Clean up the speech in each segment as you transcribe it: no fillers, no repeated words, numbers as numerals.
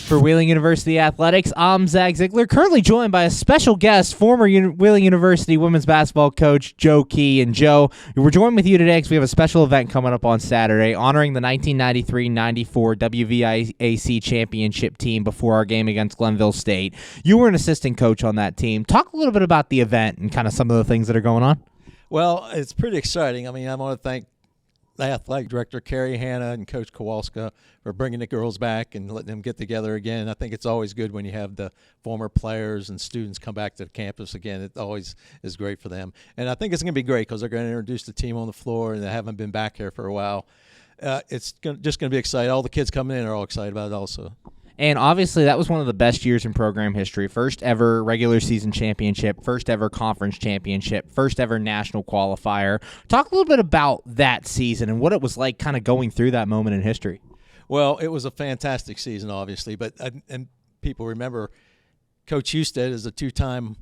For Wheeling University Athletics, I'm Zach Ziegler, currently joined by a special guest, former Wheeling University women's basketball coach Joe Key. And Joe, we're joined with you today because we have a special event coming up on Saturday honoring the 1993-94 WVIAC championship team before our game against Glenville State. You were an assistant coach on that team. Talk a little bit about the event and kind of some of the things that are going on. Well, it's pretty exciting. I mean, I want to thank the athletic director, Carrie Hanna, and Coach Kowalska for bringing the girls back and letting them get together again. I think it's always good when you have the former players and students come back to the campus again. It always is great for them. And I think it's going to be great because they're going to introduce the team on the floor, and they haven't been back here for a while. It's just going to be exciting. All the kids coming in are all excited about it also. And obviously, that was one of the best years in program history. First ever regular season championship, first ever conference championship, first ever national qualifier. Talk a little bit about that season and what it was like kind of going through that moment in history. Well, it was a fantastic season, obviously. But and people remember Coach Husted is a two-time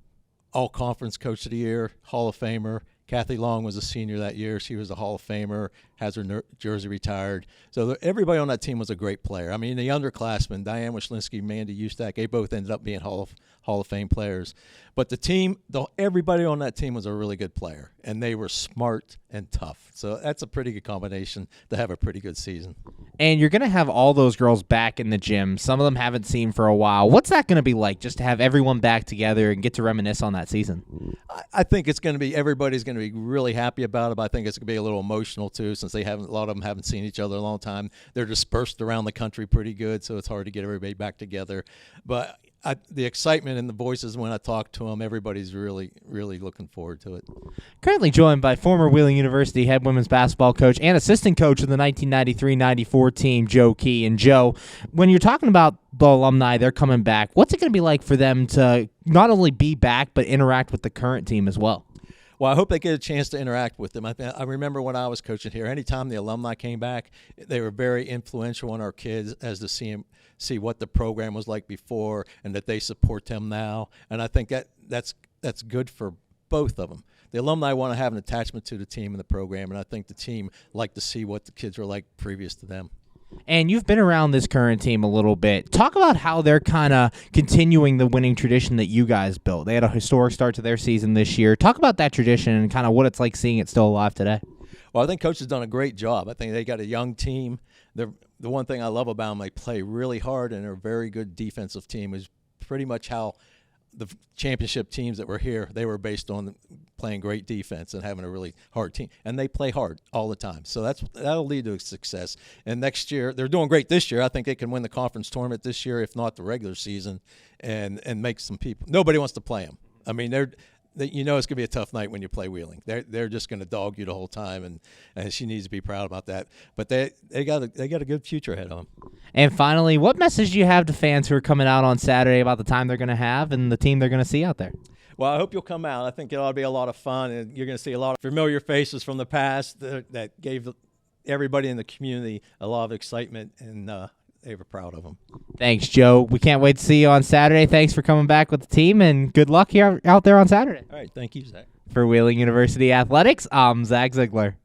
all-conference coach of the year, Hall of Famer. Kathy Long was a senior that year. She was a Hall of Famer, has her jersey retired. So everybody on that team was a great player. I mean, the underclassmen, Diane Wishlinski, Mandy Ustak, they both ended up being Hall of Fame players. But the team, everybody on that team was a really good player, and they were smart and tough. So that's a pretty good combination to have a pretty good season. And you're going to have all those girls back in the gym. Some of them haven't seen for a while. What's that going to be like, just to have everyone back together and get to reminisce on that season? I think it's going to be, everybody's going to be really happy about it, but I think it's going to be a little emotional too, since a lot of them haven't seen each other in a long time. They're dispersed around the country pretty good, so it's hard to get everybody back together. But the excitement in the voices when I talk to them, everybody's really, really looking forward to it. Currently joined by former Wheeling University head women's basketball coach and assistant coach of the 1993-94 team, Joe Key. And Joe, when you're talking about the alumni, they're coming back, what's it going to be like for them to not only be back but interact with the current team as well? Well, I hope they get a chance to interact with them. I remember when I was coaching here, anytime the alumni came back, they were very influential on our kids as to see what the program was like before and that they support them now. And I think that's good for both of them. The alumni want to have an attachment to the team and the program, and I think the team like to see what the kids were like previous to them. And you've been around this current team a little bit. Talk about how they're kind of continuing the winning tradition that you guys built. They had a historic start to their season this year. Talk about that tradition and kind of what it's like seeing it still alive today. Well, I think Coach has done a great job. I think they got a young team. The one thing I love about them, they play really hard, and they're a very good defensive team, is pretty much how the championship teams that were here, they were based on playing great defense and having a really hard team. And they play hard all the time. So that'll lead to success. And next year, they're doing great this year. I think they can win the conference tournament this year, if not the regular season, and make some people. Nobody wants to play them. I mean, it's going to be a tough night when you play Wheeling. They're just going to dog you the whole time, and she needs to be proud about that. But they got a good future ahead of them. And finally, what message do you have to fans who are coming out on Saturday about the time they're going to have and the team they're going to see out there? Well, I hope you'll come out. I think it ought to be a lot of fun, and you're going to see a lot of familiar faces from the past that gave everybody in the community a lot of excitement, and they were proud of them. Thanks, Joe. We can't wait to see you on Saturday. Thanks for coming back with the team, and good luck here out there on Saturday. All right. Thank you, Zach. For Wheeling University Athletics, I'm Zach Ziegler.